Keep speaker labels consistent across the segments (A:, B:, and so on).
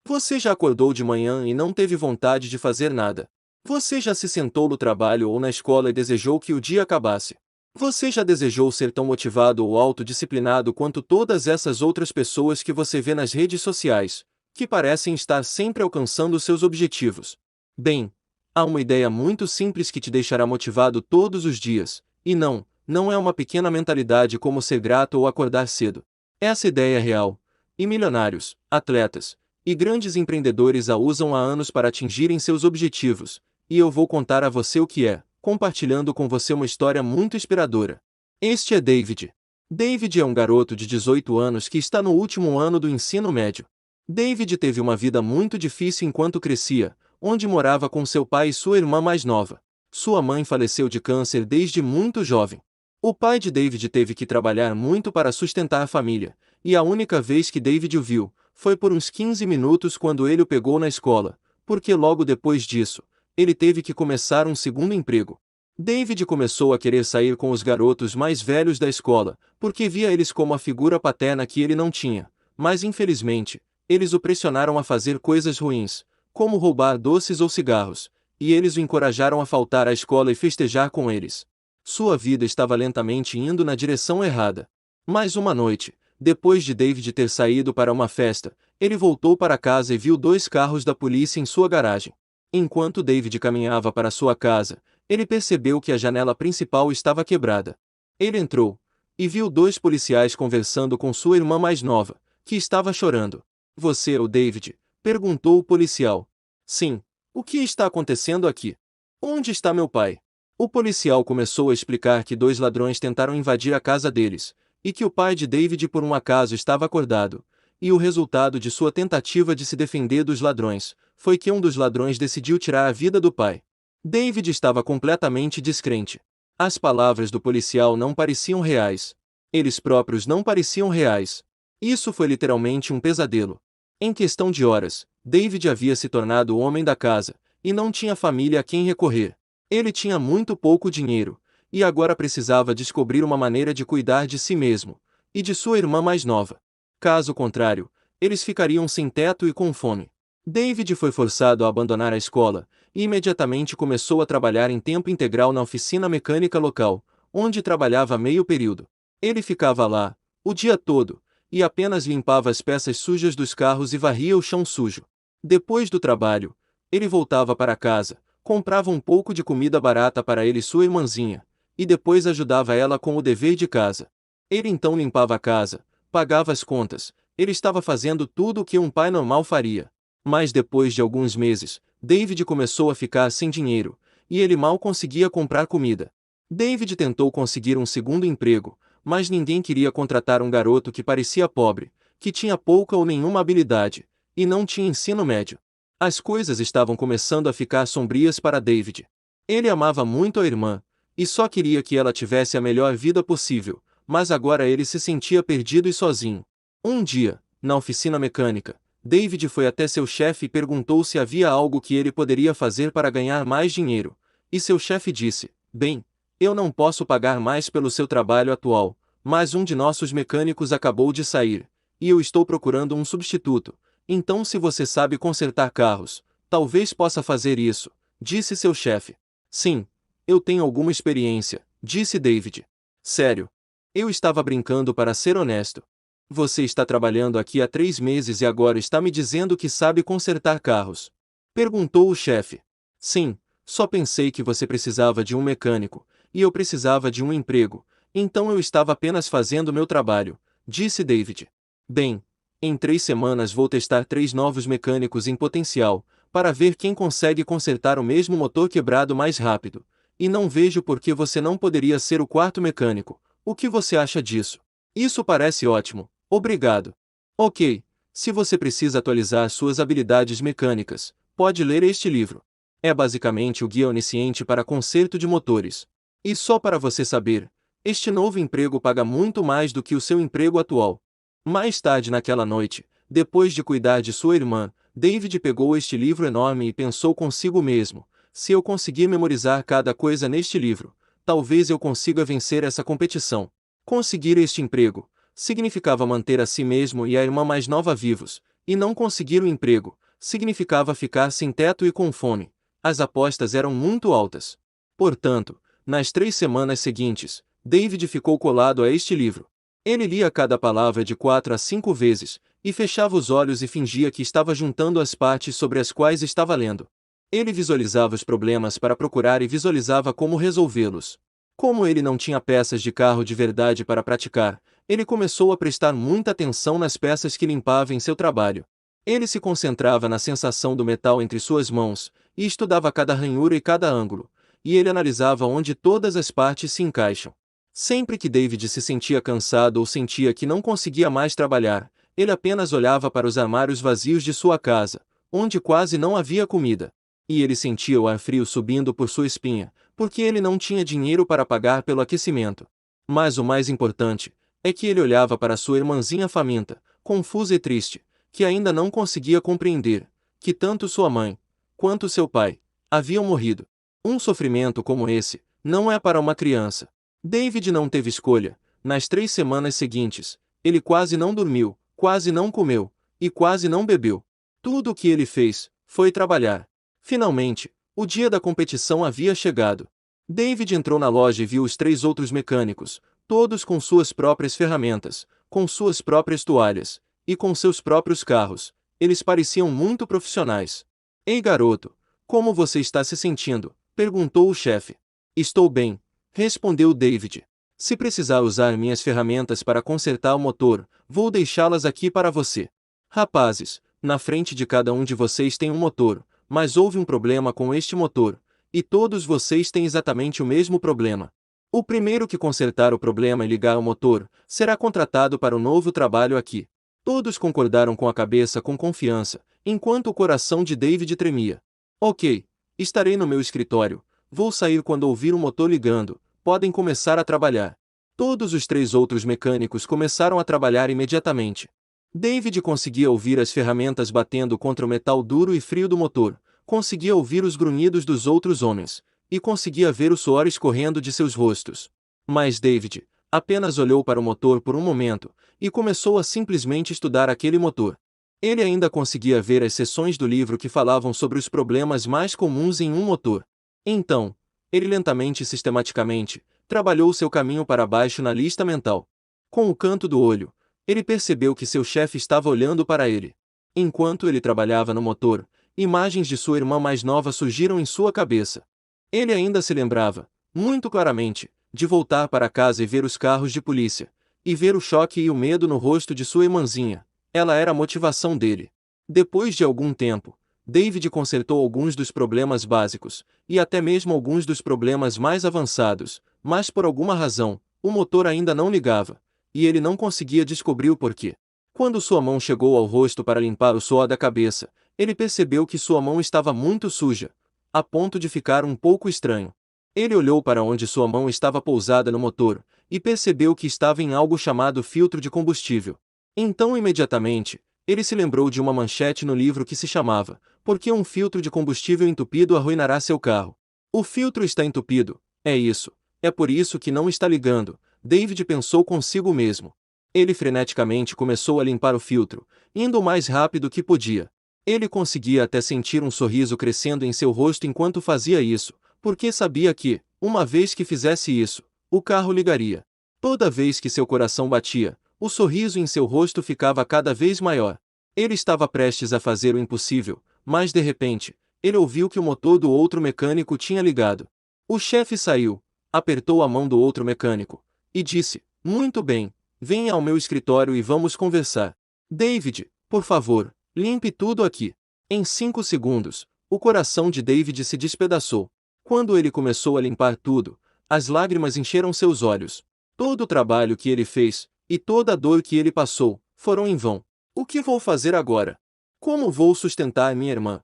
A: Você já acordou de manhã e não teve vontade de fazer nada? Você já se sentou no trabalho ou na escola e desejou que o dia acabasse? Você já desejou ser tão motivado ou autodisciplinado quanto todas essas outras pessoas que você vê nas redes sociais, que parecem estar sempre alcançando seus objetivos? Bem, há uma ideia muito simples que te deixará motivado todos os dias, e não é uma pequena mentalidade como ser grato ou acordar cedo. Essa ideia é real, e milionários, atletas e grandes empreendedores a usam há anos para atingirem seus objetivos, e eu vou contar a você o que é, compartilhando com você uma história muito inspiradora. Este é David. David é um garoto de 18 anos que está no último ano do ensino médio. David teve uma vida muito difícil enquanto crescia, onde morava com seu pai e sua irmã mais nova. Sua mãe faleceu de câncer desde muito jovem. O pai de David teve que trabalhar muito para sustentar a família, e a única vez que David o viu foi por uns 15 minutos quando ele o pegou na escola, porque logo depois disso, ele teve que começar um segundo emprego. David começou a querer sair com os garotos mais velhos da escola, porque via eles como a figura paterna que ele não tinha, mas infelizmente, eles o pressionaram a fazer coisas ruins, como roubar doces ou cigarros, e eles o encorajaram a faltar à escola e festejar com eles. Sua vida estava lentamente indo na direção errada. Mas uma noite, depois de David ter saído para uma festa, ele voltou para casa e viu dois carros da polícia em sua garagem. Enquanto David caminhava para sua casa, ele percebeu que a janela principal estava quebrada. Ele entrou e viu dois policiais conversando com sua irmã mais nova, que estava chorando. Você é o David? Perguntou o policial. Sim. O que está acontecendo aqui? Onde está meu pai? O policial começou a explicar que dois ladrões tentaram invadir a casa deles, e que o pai de David por um acaso estava acordado, e o resultado de sua tentativa de se defender dos ladrões foi que um dos ladrões decidiu tirar a vida do pai. David estava completamente descrente. As palavras do policial não pareciam reais. Eles próprios não pareciam reais. Isso foi literalmente um pesadelo. Em questão de horas, David havia se tornado o homem da casa, e não tinha família a quem recorrer. Ele tinha muito pouco dinheiro, e agora precisava descobrir uma maneira de cuidar de si mesmo, e de sua irmã mais nova. Caso contrário, eles ficariam sem teto e com fome. David foi forçado a abandonar a escola, e imediatamente começou a trabalhar em tempo integral na oficina mecânica local, onde trabalhava meio período. Ele ficava lá, o dia todo, e apenas limpava as peças sujas dos carros e varria o chão sujo. Depois do trabalho, ele voltava para casa, comprava um pouco de comida barata para ele e sua irmãzinha, e depois ajudava ela com o dever de casa. Ele então limpava a casa, pagava as contas, ele estava fazendo tudo o que um pai normal faria. Mas depois de alguns meses, David começou a ficar sem dinheiro, e ele mal conseguia comprar comida. David tentou conseguir um segundo emprego, mas ninguém queria contratar um garoto que parecia pobre, que tinha pouca ou nenhuma habilidade, e não tinha ensino médio. As coisas estavam começando a ficar sombrias para David. Ele amava muito a irmã, e só queria que ela tivesse a melhor vida possível, mas agora ele se sentia perdido e sozinho. Um dia, na oficina mecânica, David foi até seu chefe e perguntou se havia algo que ele poderia fazer para ganhar mais dinheiro, e seu chefe disse: Bem, eu não posso pagar mais pelo seu trabalho atual, mas um de nossos mecânicos acabou de sair, e eu estou procurando um substituto. Então, se você sabe consertar carros, talvez possa fazer isso, disse seu chefe. Sim, eu tenho alguma experiência, disse David. Sério? Eu estava brincando para ser honesto. Você está trabalhando aqui há 3 meses e agora está me dizendo que sabe consertar carros? Perguntou o chefe. Sim, só pensei que você precisava de um mecânico, e eu precisava de um emprego, então eu estava apenas fazendo meu trabalho, disse David. Bem, em 3 semanas vou testar 3 novos mecânicos em potencial, para ver quem consegue consertar o mesmo motor quebrado mais rápido, e não vejo por que você não poderia ser o quarto mecânico. O que você acha disso? Isso parece ótimo, obrigado. Ok, se você precisa atualizar suas habilidades mecânicas, pode ler este livro. É basicamente o guia onisciente para conserto de motores. E só para você saber, este novo emprego paga muito mais do que o seu emprego atual. Mais tarde naquela noite, depois de cuidar de sua irmã, David pegou este livro enorme e pensou consigo mesmo: se eu conseguir memorizar cada coisa neste livro, talvez eu consiga vencer essa competição. Conseguir este emprego significava manter a si mesmo e a irmã mais nova vivos, E não conseguir o emprego significava ficar sem teto e com fome. As apostas eram muito altas. Portanto, nas 3 semanas seguintes, David ficou colado a este livro. Ele lia cada palavra de 4 a 5 vezes, e fechava os olhos e fingia que estava juntando as partes sobre as quais estava lendo. Ele visualizava os problemas para procurar e visualizava como resolvê-los. Como ele não tinha peças de carro de verdade para praticar, ele começou a prestar muita atenção nas peças que limpava em seu trabalho. Ele se concentrava na sensação do metal entre suas mãos, e estudava cada ranhura e cada ângulo, e ele analisava onde todas as partes se encaixam. Sempre que David se sentia cansado ou sentia que não conseguia mais trabalhar, ele apenas olhava para os armários vazios de sua casa, onde quase não havia comida. E ele sentia o ar frio subindo por sua espinha, porque ele não tinha dinheiro para pagar pelo aquecimento. Mas o mais importante é que ele olhava para sua irmãzinha faminta, confusa e triste, que ainda não conseguia compreender que tanto sua mãe quanto seu pai haviam morrido. Um sofrimento como esse não é para uma criança. David não teve escolha. Nas 3 semanas seguintes, ele quase não dormiu, quase não comeu e quase não bebeu. Tudo o que ele fez foi trabalhar. Finalmente, o dia da competição havia chegado. David entrou na loja e viu os 3 outros mecânicos, todos com suas próprias ferramentas, com suas próprias toalhas e com seus próprios carros. Eles pareciam muito profissionais. "Ei, garoto, como você está se sentindo?" perguntou o chefe. "Estou bem", respondeu David. "Se precisar usar minhas ferramentas para consertar o motor, vou deixá-las aqui para você." "Rapazes, na frente de cada um de vocês tem um motor, mas houve um problema com este motor, e todos vocês têm exatamente o mesmo problema. O primeiro que consertar o problema e ligar o motor, será contratado para o novo trabalho aqui." Todos concordaram com a cabeça com confiança, enquanto o coração de David tremia. "Ok, estarei no meu escritório. Vou sair quando ouvir o motor ligando. Podem começar a trabalhar." Todos os 3 outros mecânicos começaram a trabalhar imediatamente. David conseguia ouvir as ferramentas batendo contra o metal duro e frio do motor, conseguia ouvir os grunhidos dos outros homens, e conseguia ver o suor escorrendo de seus rostos. Mas David apenas olhou para o motor por um momento, e começou a simplesmente estudar aquele motor. Ele ainda conseguia ver as seções do livro que falavam sobre os problemas mais comuns em um motor. Então, ele lentamente e sistematicamente trabalhou seu caminho para baixo na lista mental. Com o canto do olho, ele percebeu que seu chefe estava olhando para ele. Enquanto ele trabalhava no motor, imagens de sua irmã mais nova surgiram em sua cabeça. Ele ainda se lembrava, muito claramente, de voltar para casa e ver os carros de polícia, e ver o choque e o medo no rosto de sua irmãzinha. Ela era a motivação dele. Depois de algum tempo, David consertou alguns dos problemas básicos, e até mesmo alguns dos problemas mais avançados, mas por alguma razão, o motor ainda não ligava, e ele não conseguia descobrir o porquê. Quando sua mão chegou ao rosto para limpar o suor da cabeça, ele percebeu que sua mão estava muito suja, a ponto de ficar um pouco estranho. Ele olhou para onde sua mão estava pousada no motor, e percebeu que estava em algo chamado filtro de combustível. Então imediatamente, ele se lembrou de uma manchete no livro que se chamava "Por que um filtro de combustível entupido arruinará seu carro?" O filtro está entupido, é isso. É por isso que não está ligando, David pensou consigo mesmo. Ele freneticamente começou a limpar o filtro, indo o mais rápido que podia. Ele conseguia até sentir um sorriso crescendo em seu rosto enquanto fazia isso, porque sabia que, uma vez que fizesse isso, o carro ligaria. Toda vez que seu coração batia, o sorriso em seu rosto ficava cada vez maior. Ele estava prestes a fazer o impossível, mas de repente, ele ouviu que o motor do outro mecânico tinha ligado. O chefe saiu, apertou a mão do outro mecânico, e disse: "Muito bem, venha ao meu escritório e vamos conversar. David, por favor, limpe tudo aqui." Em 5 segundos, o coração de David se despedaçou. Quando ele começou a limpar tudo, as lágrimas encheram seus olhos. Todo o trabalho que ele fez, e toda a dor que ele passou, foram em vão. O que vou fazer agora? Como vou sustentar minha irmã?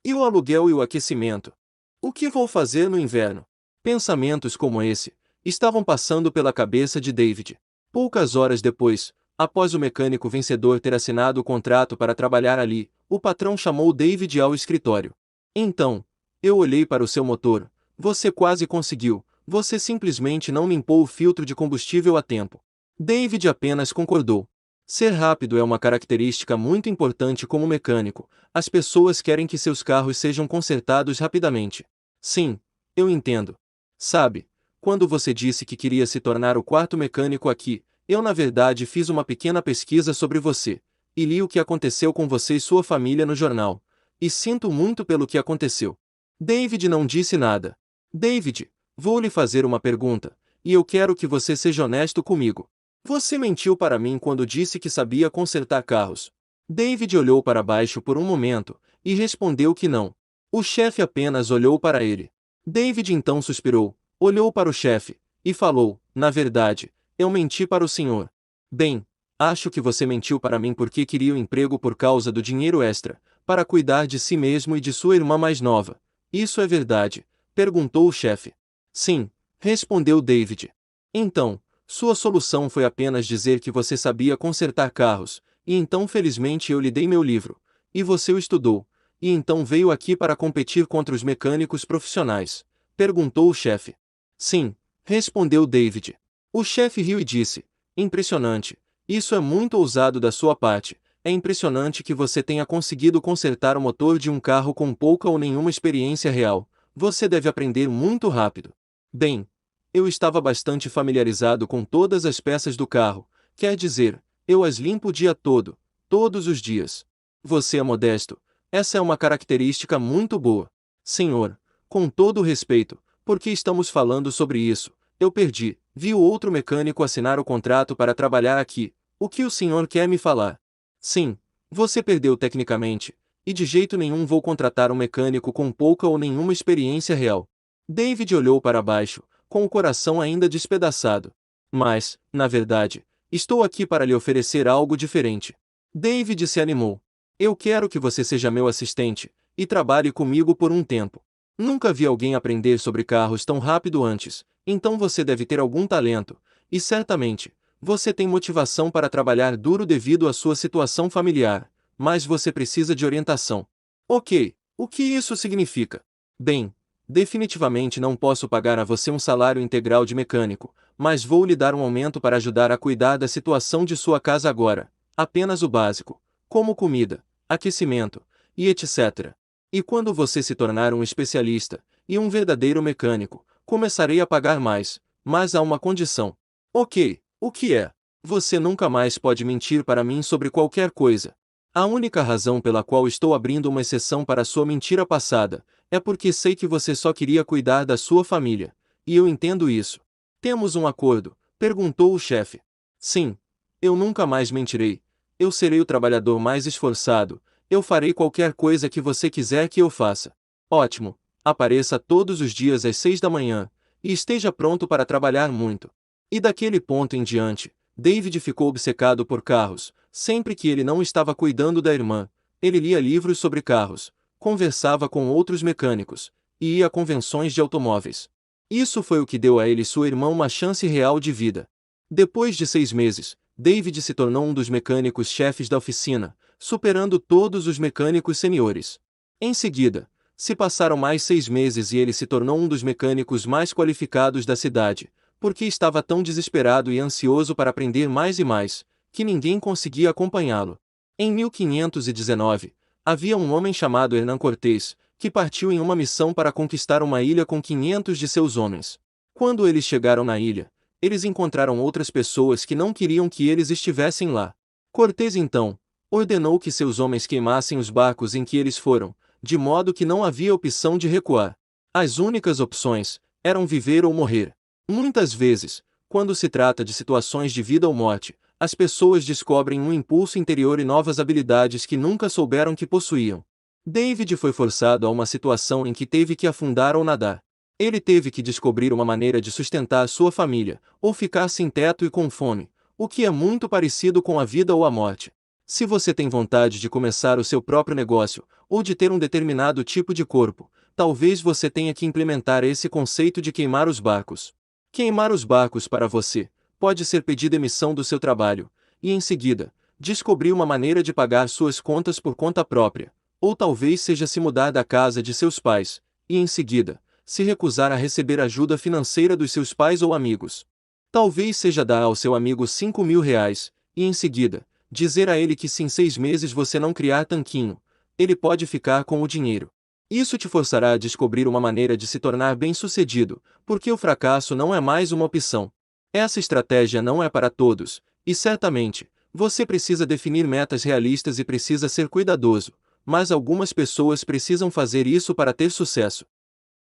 A: E o aluguel e o aquecimento? O que vou fazer no inverno? Pensamentos como esse estavam passando pela cabeça de David. Poucas horas depois, após o mecânico vencedor ter assinado o contrato para trabalhar ali, o patrão chamou David ao escritório. "Então, eu olhei para o seu motor. Você quase conseguiu. Você simplesmente não limpou o filtro de combustível a tempo." David apenas concordou. Ser rápido é uma característica muito importante como mecânico. As pessoas querem que seus carros sejam consertados rapidamente. Sim, eu entendo. Sabe, quando você disse que queria se tornar o quarto mecânico aqui, eu na verdade fiz uma pequena pesquisa sobre você, e li o que aconteceu com você e sua família no jornal. E sinto muito pelo que aconteceu. David não disse nada. David, vou lhe fazer uma pergunta, e eu quero que você seja honesto comigo. Você mentiu para mim quando disse que sabia consertar carros. David olhou para baixo por um momento, e respondeu que não. O chefe apenas olhou para ele. David então suspirou, olhou para o chefe, e falou, na verdade, eu menti para o senhor. Bem, acho que você mentiu para mim porque queria o emprego por causa do dinheiro extra, para cuidar de si mesmo e de sua irmã mais nova. Isso é verdade? Perguntou o chefe. Sim, respondeu David. Então, sua solução foi apenas dizer que você sabia consertar carros, e então felizmente eu lhe dei meu livro, e você o estudou, e então veio aqui para competir contra os mecânicos profissionais? Perguntou o chefe. Sim, respondeu David. O chefe riu e disse, impressionante, isso é muito ousado da sua parte, é impressionante que você tenha conseguido consertar o motor de um carro com pouca ou nenhuma experiência real, você deve aprender muito rápido. Bem, eu estava bastante familiarizado com todas as peças do carro, quer dizer, eu as limpo o dia todo, todos os dias. Você é modesto, essa é uma característica muito boa. Senhor, com todo o respeito, por que estamos falando sobre isso? Eu perdi, vi o outro mecânico assinar o contrato para trabalhar aqui. O que o senhor quer me falar? Sim, você perdeu tecnicamente, e de jeito nenhum vou contratar um mecânico com pouca ou nenhuma experiência real. David olhou para baixo, com o coração ainda despedaçado. Mas, na verdade, estou aqui para lhe oferecer algo diferente. David se animou. Eu quero que você seja meu assistente, e trabalhe comigo por um tempo. Nunca vi alguém aprender sobre carros tão rápido antes, então você deve ter algum talento, e certamente, você tem motivação para trabalhar duro devido à sua situação familiar, mas você precisa de orientação. Ok, o que isso significa? Bem, definitivamente não posso pagar a você um salário integral de mecânico, mas vou lhe dar um aumento para ajudar a cuidar da situação de sua casa agora, apenas o básico, como comida, aquecimento, e etc. E quando você se tornar um especialista, e um verdadeiro mecânico, começarei a pagar mais, mas há uma condição. Ok, o que é? Você nunca mais pode mentir para mim sobre qualquer coisa. A única razão pela qual estou abrindo uma exceção para sua mentira passada, é porque sei que você só queria cuidar da sua família, e eu entendo isso. Temos um acordo? Perguntou o chefe. Sim, eu nunca mais mentirei. Eu serei o trabalhador mais esforçado, eu farei qualquer coisa que você quiser que eu faça. Ótimo, apareça todos os dias às 6 da manhã, e esteja pronto para trabalhar muito. E daquele ponto em diante, David ficou obcecado por carros. Sempre que ele não estava cuidando da irmã, ele lia livros sobre carros, conversava com outros mecânicos, e ia a convenções de automóveis. Isso foi o que deu a ele e sua irmã uma chance real de vida. Depois de 6 meses, David se tornou um dos mecânicos-chefes da oficina, superando todos os mecânicos seniores. Em seguida, se passaram mais 6 meses e ele se tornou um dos mecânicos mais qualificados da cidade, porque estava tão desesperado e ansioso para aprender mais e mais, que ninguém conseguia acompanhá-lo. Em 1519, havia um homem chamado Hernán Cortés, que partiu em uma missão para conquistar uma ilha com 500 de seus homens. Quando eles chegaram na ilha, eles encontraram outras pessoas que não queriam que eles estivessem lá. Cortés então ordenou que seus homens queimassem os barcos em que eles foram, de modo que não havia opção de recuar. As únicas opções eram viver ou morrer. Muitas vezes, quando se trata de situações de vida ou morte, as pessoas descobrem um impulso interior e novas habilidades que nunca souberam que possuíam. David foi forçado a uma situação em que teve que afundar ou nadar. Ele teve que descobrir uma maneira de sustentar sua família, ou ficar sem teto e com fome, o que é muito parecido com a vida ou a morte. Se você tem vontade de começar o seu próprio negócio, ou de ter um determinado tipo de corpo, talvez você tenha que implementar esse conceito de queimar os barcos. Queimar os barcos para você pode ser pedir demissão do seu trabalho, e em seguida, descobrir uma maneira de pagar suas contas por conta própria, ou talvez seja se mudar da casa de seus pais, e em seguida, se recusar a receber ajuda financeira dos seus pais ou amigos. Talvez seja dar ao seu amigo R$ 5.000, e em seguida, Dizer a ele que se em 6 meses você não criar tanquinho, ele pode ficar com o dinheiro. Isso te forçará a descobrir uma maneira de se tornar bem-sucedido, porque o fracasso não é mais uma opção. Essa estratégia não é para todos, e certamente, você precisa definir metas realistas e precisa ser cuidadoso, mas algumas pessoas precisam fazer isso para ter sucesso.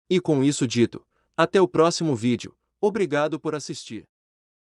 A: E com isso dito, até o próximo vídeo. Obrigado por assistir.